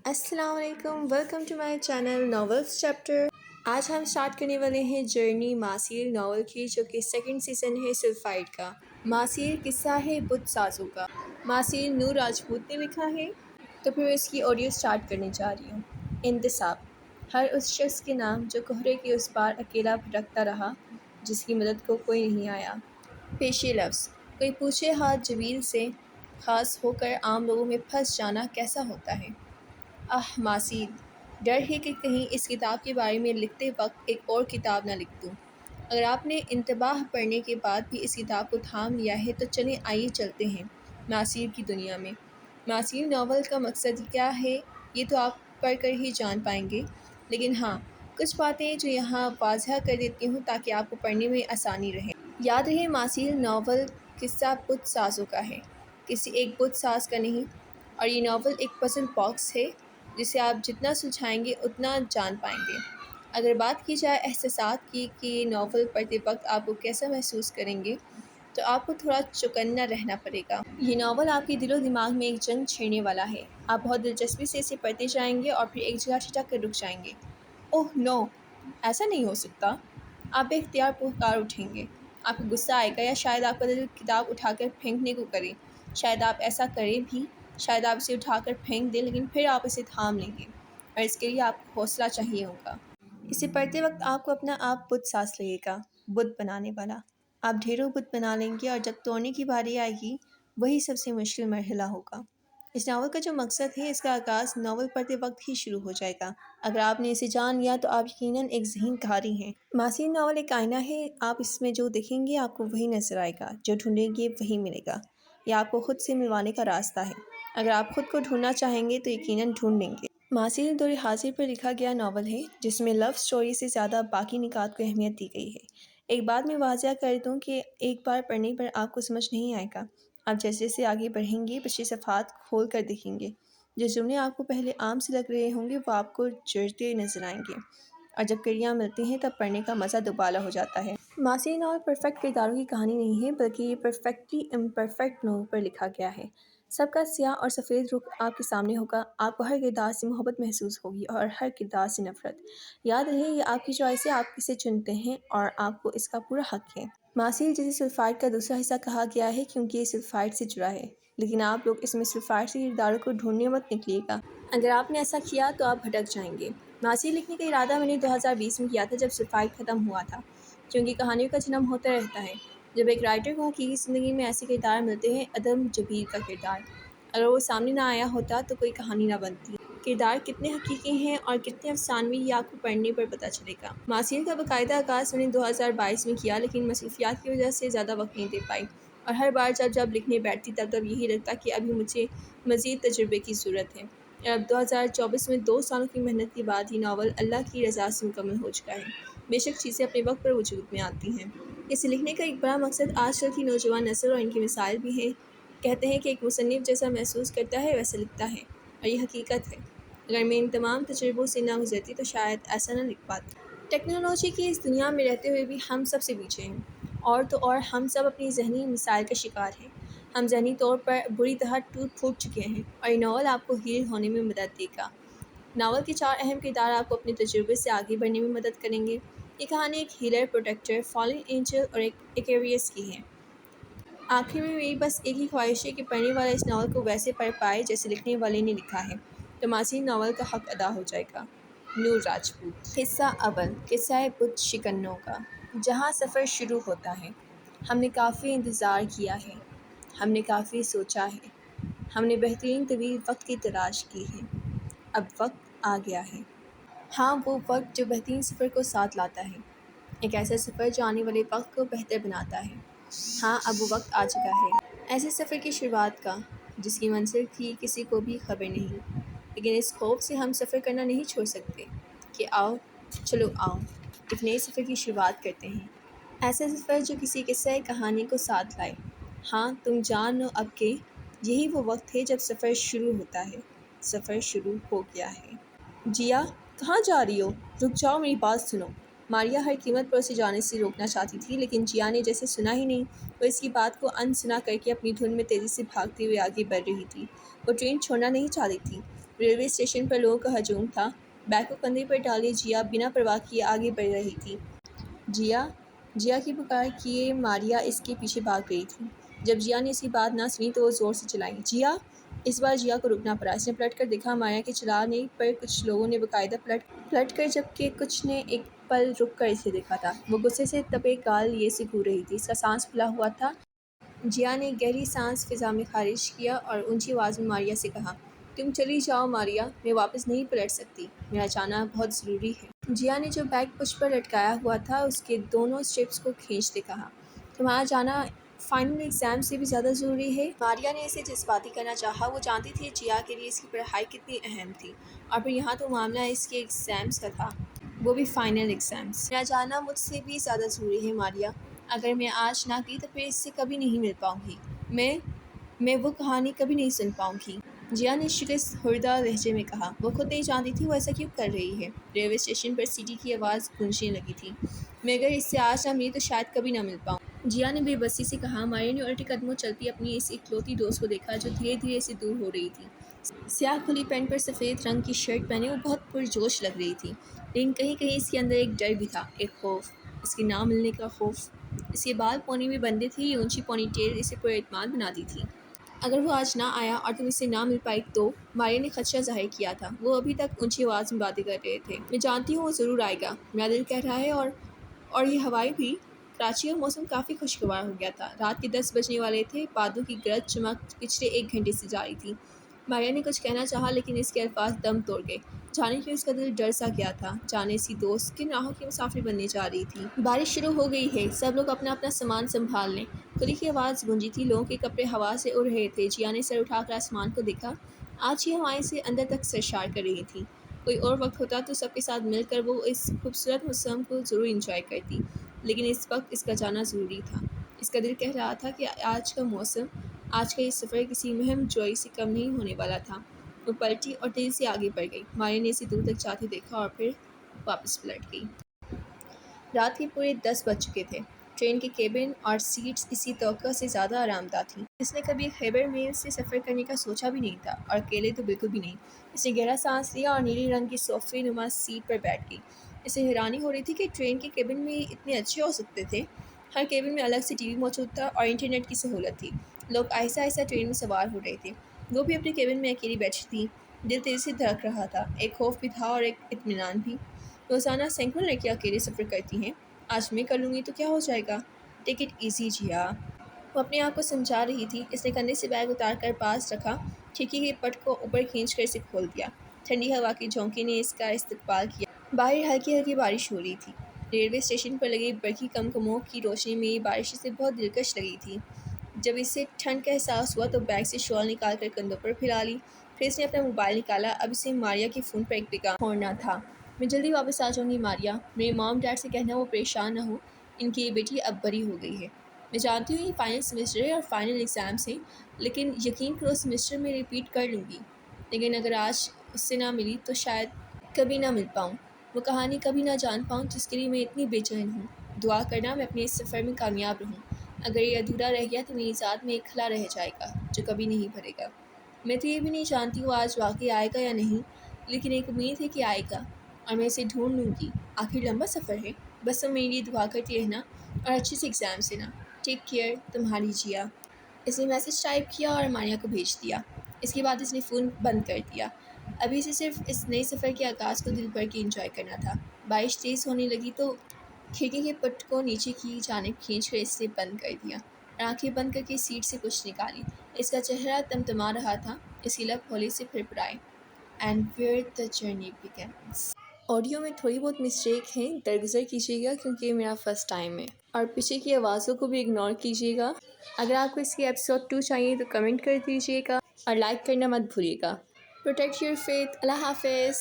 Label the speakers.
Speaker 1: السلام علیکم، welcome to my channel novels chapter. آج ہم سٹارٹ کرنے والے ہیں جرنی ماسیر ناول کی، جو کہ سیکنڈ سیزن ہے سلفائڈ کا۔ ماسیر قصہ ہے بت سازوں کا۔ ماسیر نور راجپوت نے لکھا ہے، تو پھر اس کی آڈیو سٹارٹ کرنے جا رہی ہوں۔ انتصاب، ہر اس شخص کے نام جو کوہرے کے اس پار اکیلا بھٹکتا رہا، جس کی مدد کو کوئی نہیں آیا۔ پیشے لفظ، کوئی پوچھے ہاتھ جبیل سے، خاص ہو کر عام لوگوں میں پھنس جانا کیسا ہوتا ہے۔ ماسیر، ڈر ہے کہ کہیں اس کتاب کے بارے میں لکھتے وقت ایک اور کتاب نہ لکھ دوں۔ اگر آپ نے انتباہ پڑھنے کے بعد بھی اس کتاب کو تھام لیا ہے تو چلیں آئیے چلتے ہیں ماسیر کی دنیا میں۔ ماسیر ناول کا مقصد کیا ہے یہ تو آپ پڑھ کر ہی جان پائیں گے، لیکن ہاں کچھ باتیں جو یہاں واضح کر دیتی ہوں تاکہ آپ کو پڑھنے میں آسانی رہے۔ یاد رہے ماسیر ناول قصہ بت سازوں کا ہے، کسی ایک بت ساز کا نہیں، اور یہ ناول ایک پزل باکس ہے جسے آپ جتنا سلجھائیں گے اتنا جان پائیں گے۔ اگر بات کی جائے احساسات کی کہ یہ ناول پڑھتے وقت آپ کو کیسا محسوس کریں گے، تو آپ کو تھوڑا چوکنا رہنا پڑے گا۔ یہ ناول آپ کے دل و دماغ میں ایک جنگ چھیڑنے والا ہے۔ آپ بہت دلچسپی سے اسے پڑھتے جائیں گے اور پھر ایک جگہ ٹھٹک کر رک جائیں گے۔ اوہ نو، ایسا نہیں ہو سکتا! آپ بے اختیار پکار اٹھیں گے۔ آپ کو غصہ آئے گا، یا شاید آپ کا دل کتاب اٹھا کر پھینکنے کو کرے۔ شاید آپ ایسا کریں بھی، شاید آپ اسے اٹھا کر پھینک دیں، لیکن پھر آپ اسے تھام لیں گے، اور اس کے لیے آپ کو حوصلہ چاہیے ہوگا۔ اسے پڑھتے وقت آپ کو اپنا آپ بت ساز لگے گا، بت بنانے والا۔ آپ ڈھیروں بت بنا لیں گے، اور جب توڑنے کی باری آئے گی وہی سب سے مشکل مرحلہ ہوگا۔ اس ناول کا جو مقصد ہے، اس کا آغاز ناول پڑھتے وقت ہی شروع ہو جائے گا۔ اگر آپ نے اسے جان لیا تو آپ یقیناً ایک ذہین کہاری ہیں۔ ماسیر ناول ایک آئینہ ہے، آپ اس میں جو دیکھیں گے آپ کو وہی نظر آئے گا، جو ڈھونڈیں گے وہی ملے گا۔ یہ آپ کو خود سے ملوانے کا راستہ ہے۔ اگر آپ خود کو ڈھونڈنا چاہیں گے تو یقیناً ڈھونڈ لیں گے۔ ماسیر دور حاضر پر لکھا گیا ناول ہے، جس میں لو سٹوری سے زیادہ باقی نکات کو اہمیت دی گئی ہے۔ ایک بات میں واضح کر دوں کہ ایک بار پڑھنے پر آپ کو سمجھ نہیں آئے گا۔ آپ جیسے جیسے آگے بڑھیں گے پچھلے صفحات کھول کر دیکھیں گے۔ جو جملے آپ کو پہلے عام سے لگ رہے ہوں گے وہ آپ کو جڑتے نظر آئیں گے، اور جب کڑیاں ملتی ہیں تب پڑھنے کا مزہ دوبالا ہو جاتا ہے۔ ماسیر ناول پرفیکٹ کرداروں کی کہانی نہیں ہے، بلکہ یہ پرفیکٹلی امپرفیکٹ لوگوں پر لکھا گیا ہے۔ سب کا سیاہ اور سفید رخ آپ کے سامنے ہوگا، آپ کو ہر کردار سے محبت محسوس ہوگی اور ہر کردار سے نفرت۔ یاد رہے یہ آپ کی چوائس ہے، آپ کسے چنتے ہیں، اور آپ کو اس کا پورا حق ہے۔ ماسیر جسے سلفائڈ کا دوسرا حصہ کہا گیا ہے کیونکہ یہ سلفائڈ سے جڑا ہے، لیکن آپ لوگ اس میں سلفائڈ سے کرداروں کو ڈھونڈنے مت نکلیے گا۔ اگر آپ نے ایسا کیا تو آپ بھٹک جائیں گے۔ ماسیر لکھنے کا ارادہ میں نے 2020 میں کیا تھا، جب سلفائڈ ختم ہوا تھا، کیونکہ کہانیوں کا جنم ہوتا رہتا ہے۔ جب ایک رائٹر کو حقیقی زندگی میں ایسے کردار ملتے ہیں، عدم جبیر کا کردار، اگر وہ سامنے نہ آیا ہوتا تو کوئی کہانی نہ بنتی۔ کردار کتنے حقیقی ہیں اور کتنے افسانوی یہ آپ کو پڑھنے پر پتہ چلے گا۔ ماسیر کا باقاعدہ آغاز میں نے 2022 میں کیا، لیکن مصروفیات کی وجہ سے زیادہ وقت نہیں دے پائی، اور ہر بار جب لکھنے بیٹھتی تب یہی لگتا کہ ابھی مجھے مزید تجربے کی ضرورت ہے۔ اور اب 2024 میں 2 سالوں کی محنت کے بعد یہ ناول اللہ کی رضا سے مکمل ہو چکا ہے۔ بے شک چیزیں اپنے وقت پر وجود میں آتی ہیں۔ اسے لکھنے کا ایک بڑا مقصد آج کل کی نوجوان نسل اور ان کی مسائل بھی ہیں۔ کہتے ہیں کہ ایک مصنف جیسا محسوس کرتا ہے ویسا لکھتا ہے، اور یہ حقیقت ہے۔ اگر میں ان تمام تجربوں سے نہ گزرتی تو شاید ایسا نہ لکھ پاتی۔ ٹیکنالوجی کی اس دنیا میں رہتے ہوئے بھی ہم سب سے پیچھے ہیں، اور ہم سب اپنی ذہنی مسائل کا شکار ہیں۔ ہم ذہنی طور پر بری طرح ٹوٹ پھوٹ چکے ہیں، اور یہ ناول آپ کو ہیل ہونے میں مدد دے گا۔ ناول کے 4 اہم کردار آپ کو اپنے تجربے سے آگے بڑھنے میں مدد کریں گے۔ یہ کہانی ایک ہیلر، پروٹیکٹر، فالن اینجل اور ایک ایکیریس کی ہے۔ آخر میں میری بس ایک ہی خواہش ہے کہ پڑھنے والا اس ناول کو ویسے پڑھ پائے جیسے لکھنے والے نے لکھا ہے، تو ماسیر ناول کا حق ادا ہو جائے گا۔ نور راجپوت۔ حصہ اول، قصہ بت شکنوں کا۔ جہاں سفر شروع ہوتا ہے، ہم نے کافی انتظار کیا ہے، ہم نے کافی سوچا ہے، ہم نے بہترین طویل وقت کی تلاش کی ہے۔ اب وقت آ گیا ہے۔ ہاں، وہ وقت جو بہترین سفر کو ساتھ لاتا ہے، ایک ایسا سفر جو آنے والے وقت کو بہتر بناتا ہے۔ ہاں، اب وہ وقت آ چکا ہے، ایسے سفر کی شروعات کا جس کی منزل کی کسی کو بھی خبر نہیں، لیکن اس خوف سے ہم سفر کرنا نہیں چھوڑ سکتے کہ آؤ، چلو آؤ، ایک نئے سفر کی شروعات کرتے ہیں۔ ایسا سفر جو کسی قصہ کہانی کو ساتھ لائے۔ ہاں، تم جان لو اب کہ یہی وہ وقت ہے جب سفر شروع ہوتا ہے۔ سفر شروع ہو گیا ہے۔ جیا، کہاں جا رہی ہو؟ رک جاؤ، میری بات سنو۔ ماریا ہر قیمت پر اسے جانے سے روکنا چاہتی تھی، لیکن جیا نے جیسے سنا ہی نہیں۔ وہ اس کی بات کو ان سنا کر کے اپنی دھن میں تیزی سے بھاگتے ہوئے آگے بڑھ رہی تھی۔ وہ ٹرین چھوڑنا نہیں چاہتی تھی، ریلوے اسٹیشن پر لوگوں کا ہجوم تھا۔ بیگ کو کندھے پر ڈالے جیا بنا پرواہ کیے آگے بڑھ رہی تھی۔ جیا جیا کی پکار کیے ماریا اس کے پیچھے بھاگ رہی تھی۔ جب جیا نے اس کی بات نہ سنی تو وہ زور سے چلائی، جیا! اس بار جیا کو رکنا پڑا۔ اس نے پلٹ کر دیکھا، ماریا کے چلانے پر کچھ لوگوں نے باقاعدہ پلٹ کر جبکہ کچھ نے ایک پل رک کر اسے دیکھا تھا۔ وہ غصے سے تپے گال لیے اسے گھور رہی تھی، اس کا سانس پھولا ہوا تھا۔ جیا نے گہری سانس فضا میں خارج کیا اور اونچی آواز میں ماریا سے کہا، تم چلی جاؤ ماریا، میں واپس نہیں پلٹ سکتی، میرا جانا بہت ضروری ہے۔ جیا نے جو بیگ پشت پر لٹکایا ہوا تھا اس کے دونوں اسٹرپس کو کھینچتے کہا، تمہارا جانا فائنل ایگزام سے بھی زیادہ ضروری ہے۔ ماریا نے اسے جذباتی کرنا چاہا، وہ جانتی تھی جیا کے لیے اس کی پڑھائی کتنی اہم تھی، اور پھر یہاں تو معاملہ اس کے ایگزامس کا تھا، وہ بھی فائنل ایگزامس۔ میرا جانا مجھ سے بھی زیادہ ضروری ہے ماریا، اگر میں آج نہ کی تو پھر اس سے کبھی نہیں مل پاؤں گی، میں وہ کہانی کبھی نہیں سن پاؤں گی۔ جیا نے شکست خوردہ لہجے میں کہا، وہ خود نہیں جانتی تھی وہ ایسا کیوں کر رہی ہے۔ ریلوے اسٹیشن پر سیٹی کی آواز گونجنے لگی تھی، میں اگر اس سے آج نہ ملی تو شاید کبھی نہ مل پاؤں۔ جیا نے بے بسی سے کہا۔ ماریا نے الٹے قدموں چلتی اپنی اس اکلوتی دوست کو دیکھا جو دھیرے دھیرے سے دور ہو رہی تھی۔ سیاہ کھلی پینٹ پر سفید رنگ کی شرٹ پہنے وہ بہت پرجوش لگ رہی تھی، لیکن کہیں کہیں اس کے اندر ایک ڈر بھی تھا، ایک خوف، اس کے نہ ملنے کا خوف۔ اس کے بال پونی میں بندھے تھے، یہ اونچی پونی ٹیل اسے پر اعتماد بناتی تھی۔ اگر وہ آج نہ آیا اور تم اس سے نہ مل پائی تو؟ ماریا نے خدشہ ظاہر کیا تھا، وہ ابھی تک اونچی آواز میں باتیں کر رہے تھے۔ میں جانتی ہوں وہ ضرور آئے گا، میرا دل کہہ رہا ہے، اور یہ ہوائیں بھی۔ کراچی کا موسم کافی خوشگوار ہو گیا تھا، رات کے 10 بجنے والے تھے، بادلوں کی گرج چمک پچھلے 1 گھنٹے سے جاری تھی۔ ماریا نے کچھ کہنا چاہا لیکن اس کے الفاظ دم توڑ گئے، جانے کیوں اس کا دل ڈر سا گیا تھا، جانے اس کی دوست کن راہوں کی مسافر بننے جا رہی تھی۔ بارش شروع ہو گئی ہے، سب لوگ اپنا اپنا سامان سنبھال لیں، کلی کی آواز گونجی تھی، لوگوں کے کپڑے ہوا سے اڑ رہے تھے۔ جیا نے سر اٹھا کر آسمان کو دیکھا، آج یہ ہوائیں اسے اندر تک سرشار کر رہی تھیں۔ کوئی اور وقت ہوتا تو سب کے ساتھ مل کر وہ اس خوبصورت موسم کو ضرور انجوائے کرتی، لیکن اس وقت اس کا جانا ضروری تھا۔ اس کا دل کہہ رہا تھا کہ آج کا موسم، آج کا یہ سفر کسی مہم جوئی سے کم نہیں ہونے والا تھا۔ وہ پلٹی اور تیزی سے آگے بڑھ گئی۔ ماریا نے اسے دور تک جاتے دیکھا اور پھر واپس پلٹ گئی۔ رات کے پورے 10 بج چکے تھے۔ ٹرین کے کیبن اور سیٹس اسی توقع سے زیادہ آرام دہ تھیں۔ اس نے کبھی خیبر میل سے سفر کرنے کا سوچا بھی نہیں تھا، اور اکیلے تو بالکل بھی نہیں۔ اس نے گہرا سانس لیا اور نیلی رنگ کی صوفے نما سیٹ پر بیٹھ گئی۔ اسے حیرانی ہو رہی تھی کہ ٹرین کے کیبن میں اتنے اچھے ہو سکتے تھے۔ ہر کیبن میں الگ سے ٹی وی موجود تھا اور انٹرنیٹ کی سہولت تھی۔ لوگ آہستہ آہستہ ٹرین میں سوار ہو رہے تھے، وہ بھی اپنے کیبن میں اکیلی بیٹھی تھی۔ دل تیزی سے دھڑک رہا تھا، ایک خوف بھی تھا اور ایک اطمینان بھی۔ روزانہ سینکڑوں لڑکیاں اکیلے سفر کرتی ہیں، آج میں کر لوں گی تو کیا ہو جائے گا، ٹیک اٹ ایزی جیا، وہ اپنے آپ کو سمجھا رہی تھی۔ اس نے کندھے سے بیگ اتار کر پاس رکھا، کھڑکی کے پٹ کو اوپر کھینچ کر اسے کھول دیا۔ ٹھنڈی ہوا کے جھونکے نے اس کا استقبال کیا۔ باہر ہلکی ہلکی بارش ہو رہی تھی۔ ریلوے اسٹیشن پر لگے برقی کمکموں کی روشنی میں یہ بارش اسے بہت دلکش لگی تھی۔ جب اسے ٹھنڈ کا احساس ہوا تو بیگ سے شال نکال کر کندھوں پر پھیلا لی، پھر اس نے اپنا موبائل نکالا۔ اب اسے ماریا کے فون پر ایک پیغام چھوڑنا تھا، میں جلدی واپس آ جاؤں گی ماریا، میرے مام ڈیڈ سے کہنا وہ پریشان نہ ہو، ان کی یہ بیٹی اب بڑی ہو گئی ہے۔ میں جانتی ہوں یہ فائنل سیمسٹر ہے اور فائنل ایگزامس ہیں، لیکن یقین کرو سیمسٹر میں ریپیٹ کر لوں گی، لیکن اگر آج اس سے نہ ملی تو شاید کبھی نہ مل پاؤں، وہ کہانی کبھی نہ جان پاؤں جس کے لیے میں اتنی بے چین ہوں۔ دعا کرنا میں اپنے اس سفر میں کامیاب رہوں، اگر یہ ادھورا رہ گیا تو میری ذات میں ایک خلا رہ جائے گا جو کبھی نہیں بھرے گا۔ میں تو یہ بھی نہیں جانتی وہ آج واقعی آئے گا یا نہیں، لیکن ایک امید ہے کہ آئے گا اور میں اسے ڈھونڈ لوں گی۔ آخر لمبا سفر ہے، بس تم میرے لیے دعا کرتی رہنا اور اچھے سے ایگزامس دینا۔ ٹیک کیئر، تمہاری جیا۔ اس نے میسج ٹائپ کیا اور ماریا کو بھیج دیا۔ اس کے بعد اس نے فون بند کر دیا۔ ابھی اسے صرف اس نئے سفر کے آغاز کو دل بھر کے انجوائے کرنا تھا۔ بارش تیز ہونے لگی تو کھڑکی کے پٹ کو نیچے کی جانب کھینچ کر اسے بند کر دیا اور آنکھیں بند کر کے سیٹ سے کچھ نکالی۔ اس کا چہرہ تمتما رہا تھا، اس کے لب ہولے سے پھرپھرائے۔ And where the journey begins. Audio میں تھوڑی بہت مسٹیک ہیں، درگزر کیجیے گا کیونکہ یہ میرا فرسٹ ٹائم ہے، اور پیچھے کی آوازوں کو بھی اگنور کیجیے گا۔ اگر آپ کو اس کی ایپیسوڈ 2 چاہیے تو کمنٹ کر دیجیے گا اور لائک کرنا مت بھولیے گا۔ Protect your faith. اللہ حافظ۔